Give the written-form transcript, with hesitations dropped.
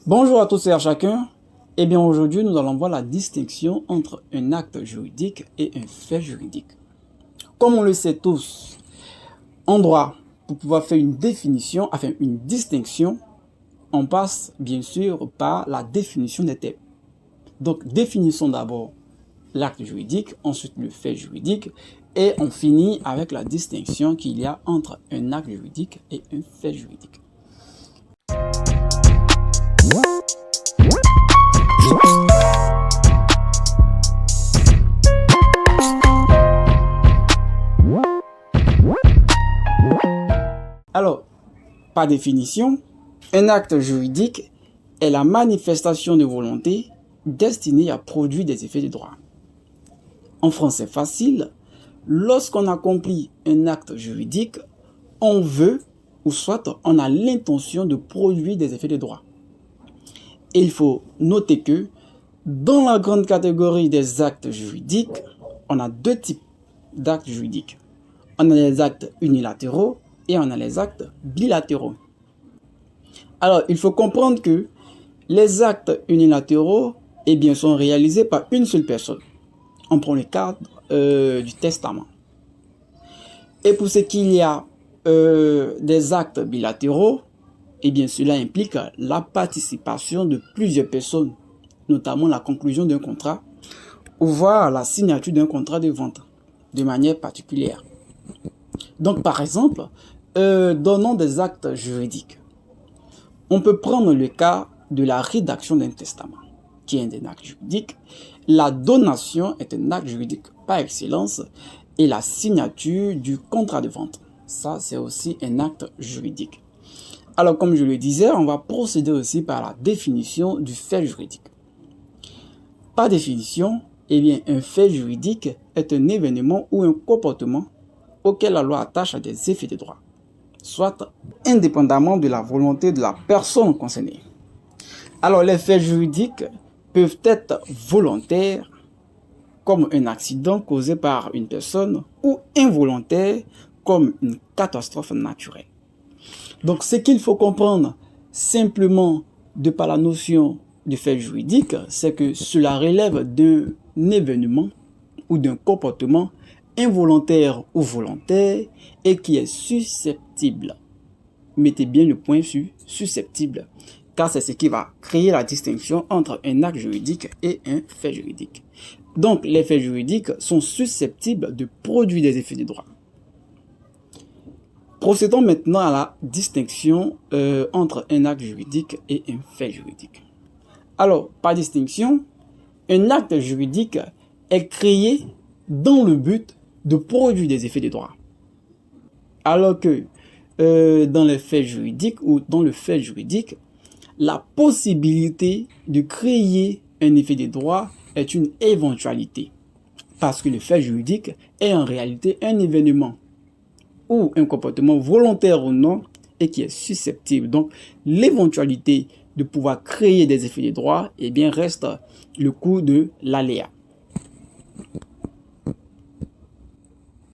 Bonjour à tous et à chacun. Eh bien aujourd'hui, nous allons voir la distinction entre un acte juridique et un fait juridique. Comme on le sait tous, en droit, pour pouvoir faire une définition, une distinction, on passe bien sûr par la définition des termes. Donc définissons d'abord l'acte juridique, ensuite le fait juridique, et on finit avec la distinction qu'il y a entre un acte juridique et un fait juridique. Alors, par définition, un acte juridique est la manifestation de volonté destinée à produire des effets de droit. En français facile, lorsqu'on accomplit un acte juridique, on veut ou soit on a l'intention de produire des effets de droit. Et il faut noter que dans la grande catégorie des actes juridiques, on a deux types d'actes juridiques. On a les actes unilatéraux et on a les actes bilatéraux. Alors, il faut comprendre que les actes unilatéraux sont réalisés par une seule personne. On prend le cadre du testament. Et pour ce qu'il y a des actes bilatéraux, cela implique la participation de plusieurs personnes, notamment la conclusion d'un contrat ou voire la signature d'un contrat de vente de manière particulière. Donc, par exemple, donnons des actes juridiques. On peut prendre le cas de la rédaction d'un testament, qui est un acte juridique. La donation est un acte juridique par excellence et la signature du contrat de vente. Ça, c'est aussi un acte juridique. Alors, comme je le disais, on va procéder aussi par la définition du fait juridique. Par définition, un fait juridique est un événement ou un comportement auquel la loi attache des effets de droit, soit indépendamment de la volonté de la personne concernée. Alors, les faits juridiques peuvent être volontaires, comme un accident causé par une personne, ou involontaires, comme une catastrophe naturelle. Donc, ce qu'il faut comprendre simplement de par la notion de fait juridique, c'est que cela relève d'un événement ou d'un comportement involontaire ou volontaire et qui est susceptible. Mettez bien le point sur susceptible, car c'est ce qui va créer la distinction entre un acte juridique et un fait juridique. Donc, les faits juridiques sont susceptibles de produire des effets de droit. Procédons maintenant à la distinction entre un acte juridique et un fait juridique. Alors, par distinction, un acte juridique est créé dans le but de produire des effets de droit. Alors que dans les faits juridiques ou dans le fait juridique, la possibilité de créer un effet de droit est une éventualité. Parce que le fait juridique est en réalité un événement ou un comportement volontaire ou non et qui est susceptible. Donc, l'éventualité de pouvoir créer des effets de droit reste le coup de l'aléa.